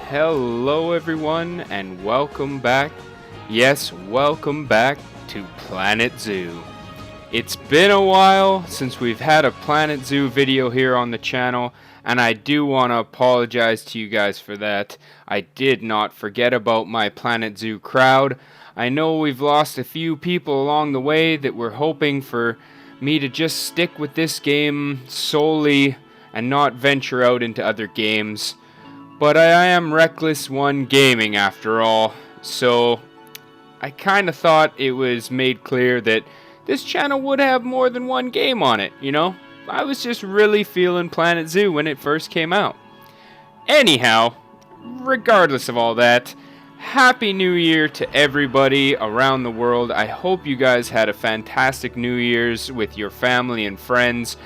Hello everyone and welcome back. Yes, welcome back to Planet Zoo. It's been a while since we've had a Planet Zoo video here on the channel, and I do want to apologize to you guys for that. I did not forget about my Planet Zoo crowd. I know we've lost a few people along the way that were hoping for me to just stick with this game solely and not venture out into other games. But I am Reckless One Gaming after all, so I kind of thought it was made clear that this channel would have more than one game on it, you know? I was just really feeling Planet Zoo when it first came out. Anyhow, regardless of all that, Happy New Year to everybody around the world. I hope you guys had a fantastic New Year's with your family and friends.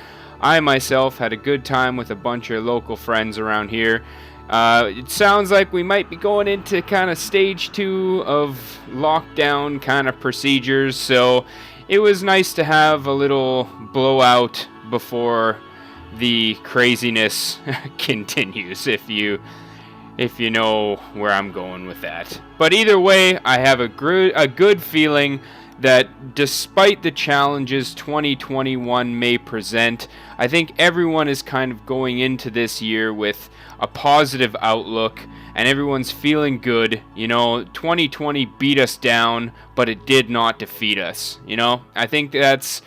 I myself had a good time with a bunch of local friends around here. It sounds like we might be going into kind of stage 2 of lockdown kind of procedures, so it was nice to have a little blowout before the craziness continues, if you know where I'm going with that. But either way, I have a good feeling that despite the challenges 2021 may present, I think everyone is kind of going into this year with a positive outlook, and everyone's feeling good. You know, 2020 beat us down, but it did not defeat us. You know, I think that's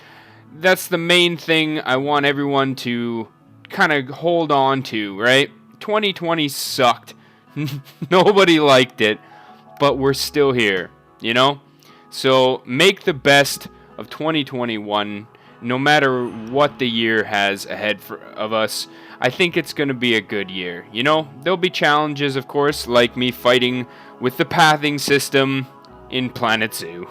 the main thing I want everyone to kind of hold on to, right? 2020 sucked. Nobody liked it, but we're still here, you know? So make the best of 2021, no matter what the year has ahead of us. I think it's going to be a good year. You know, there'll be challenges, of course, like me fighting with the pathing system in Planet Zoo.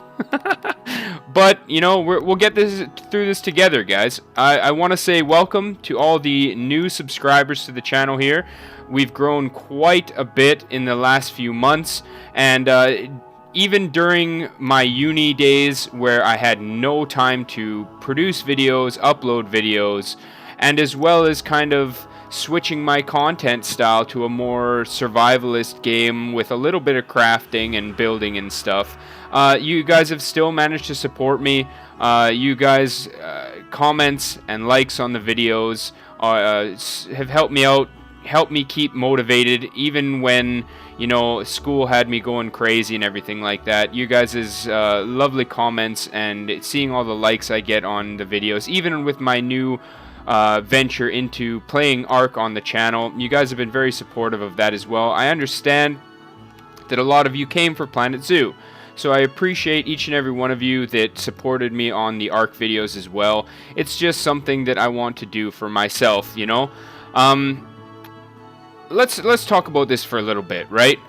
But, you know, we'll get through this together, guys. I want to say welcome to all the new subscribers to the channel here. We've grown quite a bit in the last few months, and even during my uni days where I had no time to produce videos, upload videos, and as well as kind of switching my content style to a more survivalist game with a little bit of crafting and building and stuff. You guys have still managed to support me. You guys' comments and likes on the videos have helped me out, helped me keep motivated, even when, you know, school had me going crazy and everything like that. You guys' lovely comments and seeing all the likes I get on the videos, even with my new venture into playing Ark on the channel, you guys have been very supportive of that as well. I understand that a lot of you came for Planet Zoo, so I appreciate each and every one of you that supported me on the Ark videos as well. It's just something that I want to do for myself, you know. Let's talk about this for a little bit, right?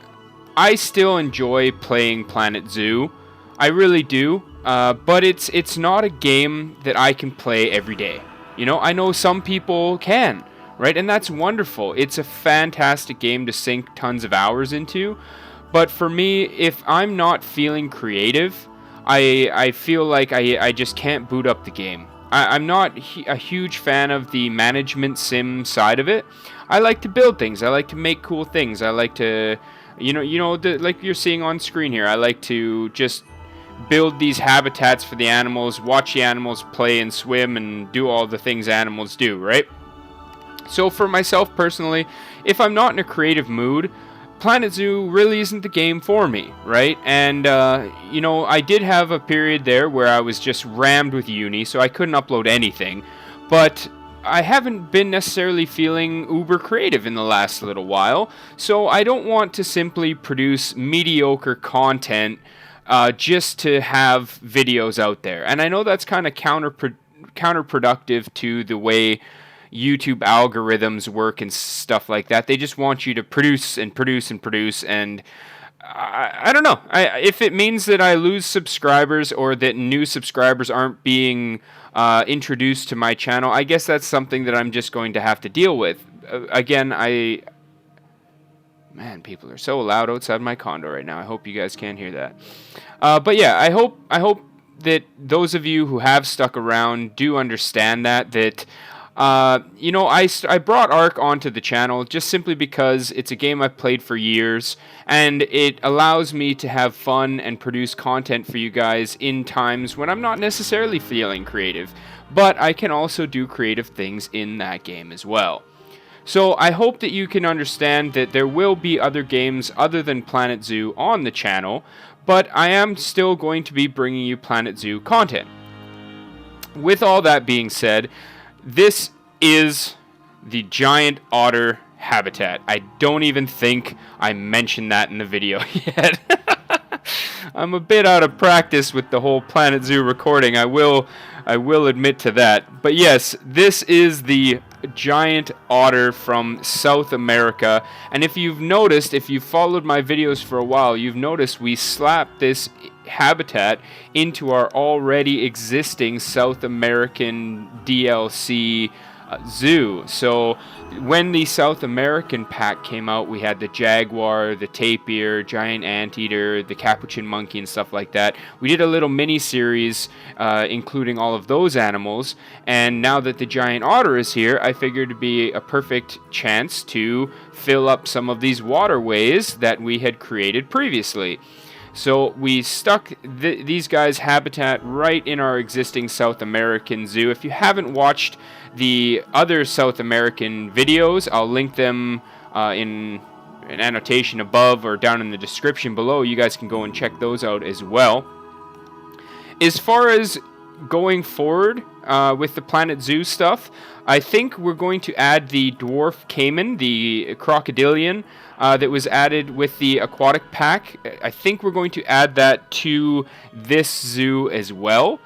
I still enjoy playing Planet Zoo. I really do, but it's not a game that I can play every day. You know, I know some people can, right? And that's wonderful. It's a fantastic game to sink tons of hours into. But for me, if I'm not feeling creative, I feel like I just can't boot up the game. I'm not a huge fan of the management sim side of it. I like to build things. I like to make cool things. I like to, like you're seeing on screen here, I like to just build these habitats for the animals, watch the animals play and swim and do all the things animals do, right? So for myself personally, if I'm not in a creative mood, Planet Zoo really isn't the game for me, right? And, you know, I did have a period there where I was just rammed with uni, so I couldn't upload anything. But I haven't been necessarily feeling uber creative in the last little while, so I don't want to simply produce mediocre content just to have videos out there. And I know that's kind of counterproductive to the way YouTube algorithms work and stuff like that. They just want you to produce and produce and produce, and I don't know. If it means that I lose subscribers or that new subscribers aren't being introduced to my channel, I guess that's something that I'm just going to have to deal with. Again, man, people are so loud outside my condo right now. I hope you guys can't hear that. But yeah, I hope that those of you who have stuck around do understand that You know, I brought Ark onto the channel just simply because it's a game I've played for years, and it allows me to have fun and produce content for you guys in times when I'm not necessarily feeling creative, but I can also do creative things in that game as well. So I hope that you can understand that there will be other games other than Planet Zoo on the channel, but I am still going to be bringing you Planet Zoo content. With all that being said, this is the Giant Otter habitat. I don't even think I mentioned that in the video yet. I'm a bit out of practice with the whole Planet Zoo recording. I will admit to that. But yes, this is the giant otter from South America. And if you've noticed, if you've followed my videos for a while, you've noticed we slapped this habitat into our already existing South American DLC zoo. So when the South American pack came out, we had the jaguar, the tapir, giant anteater, the capuchin monkey, and stuff like that. We did a little mini series including all of those animals, and now that the giant otter is here, I figured it'd be a perfect chance to fill up some of these waterways that we had created previously. So we stuck these guys' habitat right in our existing South American zoo. If you haven't watched the other South American videos, I'll link them in an annotation above or down in the description below. You guys can go and check those out as well. As far as going forward with the Planet Zoo stuff, I think we're going to add the dwarf caiman, the crocodilian, that was added with the Aquatic Pack. I think we're going to add that to this zoo as well.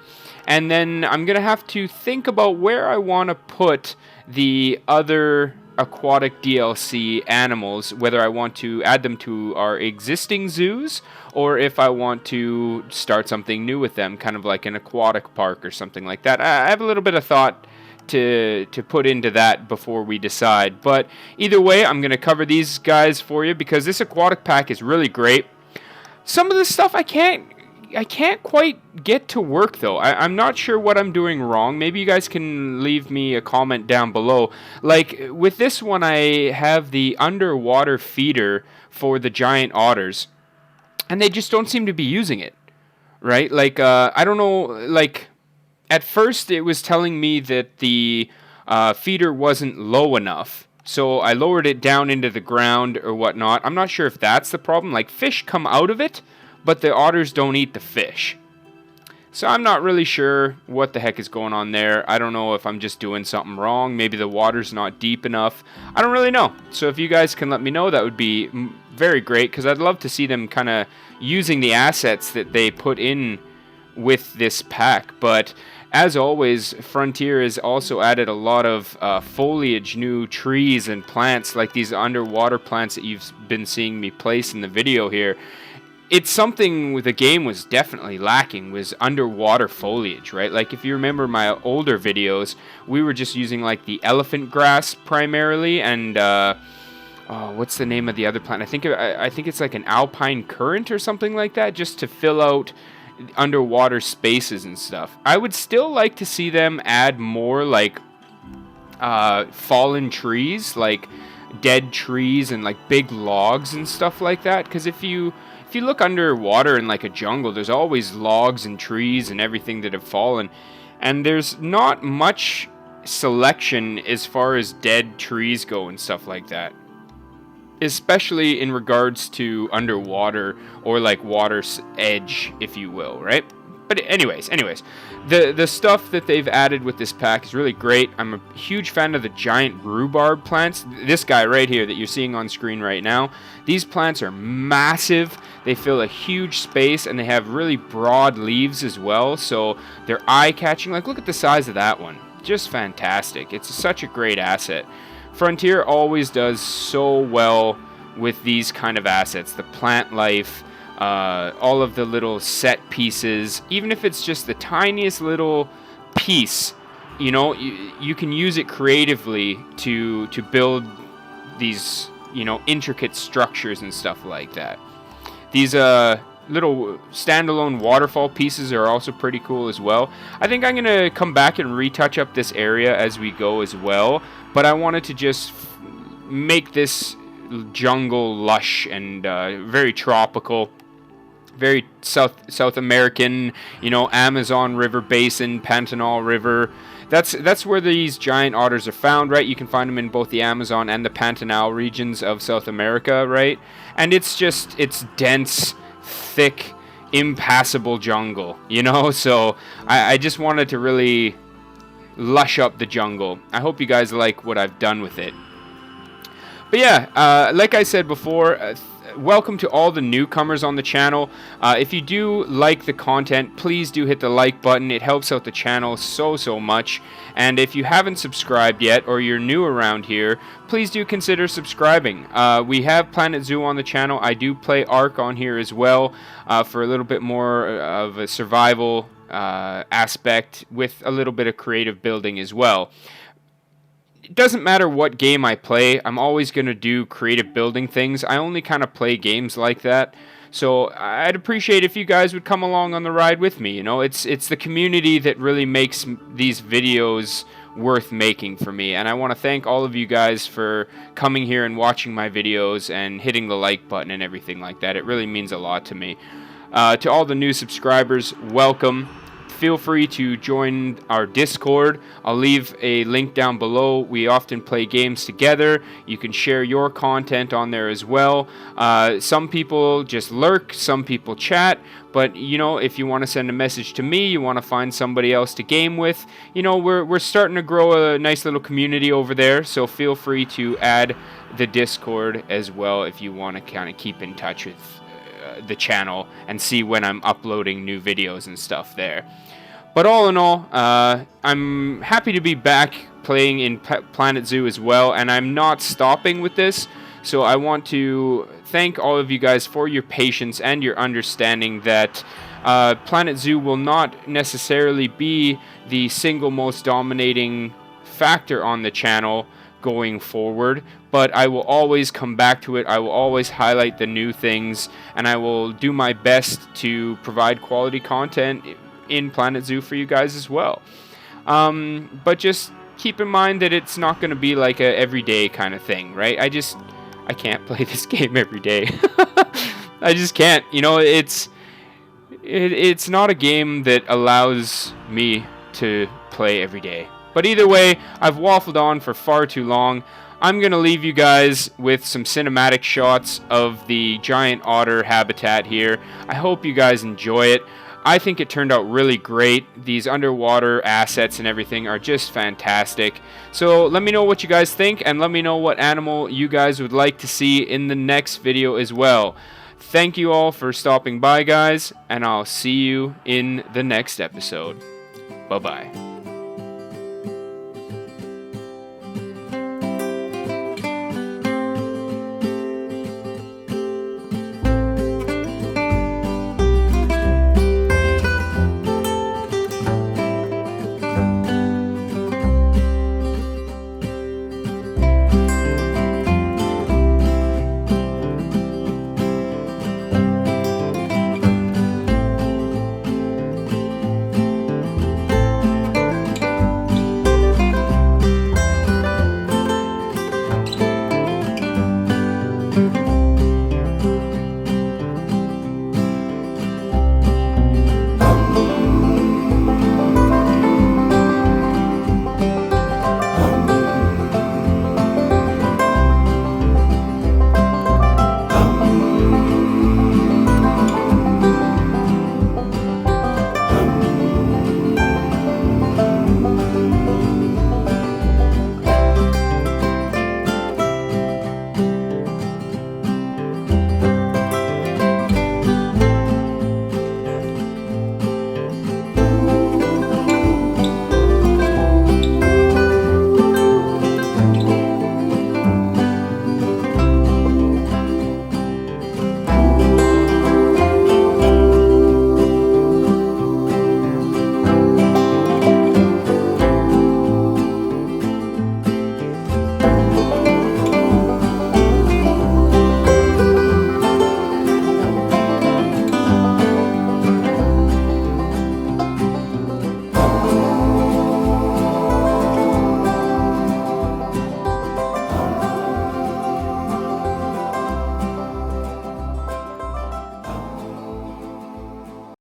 And then I'm going to have to think about where I want to put the other aquatic DLC animals, whether I want to add them to our existing zoos or if I want to start something new with them, kind of like an aquatic park or something like that. I have a little bit of thought to put into that before we decide. But either way, I'm going to cover these guys for you because this aquatic pack is really great. Some of this stuff I can't quite get to work though. I'm not sure what I'm doing wrong. Maybe you guys can leave me a comment down below. Like with this one, I have the underwater feeder for the giant otters, and they just don't seem to be using it, right? Like I don't know, like at first it was telling me that the feeder wasn't low enough, so I lowered it down into the ground or whatnot. I'm not sure if that's the problem. Like fish come out of it, but the otters don't eat the fish. So I'm not really sure what the heck is going on there. I don't know if I'm just doing something wrong. Maybe the water's not deep enough. I don't really know. So if you guys can let me know, that would be very great, because I'd love to see them kind of using the assets that they put in with this pack. But as always, Frontier has also added a lot of foliage, new trees and plants, like these underwater plants that you've been seeing me place in the video here. It's something the game was definitely lacking, was underwater foliage, right? Like if you remember my older videos, we were just using like the elephant grass primarily, and what's the name of the other plant? I think it's like an alpine currant or something like that, just to fill out underwater spaces and stuff. I would still like to see them add more like fallen trees, like dead trees and like big logs and stuff like that, because if you look underwater in like a jungle, there's always logs and trees and everything that have fallen, and there's not much selection as far as dead trees go and stuff like that, especially in regards to underwater or like water's edge, if you will, right? But anyways, the stuff that they've added with this pack is really great. I'm a huge fan of the giant rhubarb plants. This guy right here that you're seeing on screen right now, these plants are massive. They fill a huge space, and they have really broad leaves as well, so they're eye-catching. Like, look at the size of that one. Just fantastic. It's such a great asset. Frontier always does so well with these kind of assets. The plant life, all of the little set pieces, even if it's just the tiniest little piece, you know, you can use it creatively to build these, you know, intricate structures and stuff like that. These little standalone waterfall pieces are also pretty cool as well. I think I'm going to come back and retouch up this area as we go as well, but I wanted to just make this jungle lush and very tropical, very South American, you know, Amazon River Basin, Pantanal River. That's where these giant otters are found, right? You can find them in both the Amazon and the Pantanal regions of South America, right? And it's dense, thick, impassable jungle, you know? So I just wanted to really lush up the jungle. I hope you guys like what I've done with it. But yeah, like I said before, welcome to all the newcomers on the channel. If you do like the content, please do hit the like button. It helps out the channel so much. And if you haven't subscribed yet, or you're new around here, please do consider subscribing. We have Planet Zoo on the channel. I do play Ark on here as well, for a little bit more of a survival aspect with a little bit of creative building as well. It doesn't matter what game I play, I'm always going to do creative building things. I only kind of play games like that. So I'd appreciate if you guys would come along on the ride with me. You know, it's the community that really makes these videos worth making for me. And I want to thank all of you guys for coming here and watching my videos and hitting the like button and everything like that. It really means a lot to me. To all the new subscribers, welcome. Feel free to join our Discord. I'll leave a link down below. We often play games together. You can share your content on there as well. Some people just lurk, some people chat, but you know, if you want to send a message to me, you want to find somebody else to game with, you know, we're starting to grow a nice little community over there, so feel free to add the Discord as well if you want to kind of keep in touch with the channel and see when I'm uploading new videos and stuff there. But all in all, I'm happy to be back playing in Planet Zoo as well, and I'm not stopping with this. So I want to thank all of you guys for your patience and your understanding that Planet Zoo will not necessarily be the single most dominating factor on the channel going forward, but I will always come back to it. I will always highlight the new things, and I will do my best to provide quality content in Planet Zoo for you guys as well. But just keep in mind that it's not going to be like a everyday kind of thing, right? I can't play this game every day. I just can't. You know, it's not a game that allows me to play every day. But either way, I've waffled on for far too long. I'm going to leave you guys with some cinematic shots of the giant otter habitat here. I hope you guys enjoy it. I think it turned out really great. These underwater assets and everything are just fantastic. So let me know what you guys think, and let me know what animal you guys would like to see in the next video as well. Thank you all for stopping by, guys, and I'll see you in the next episode. Bye-bye.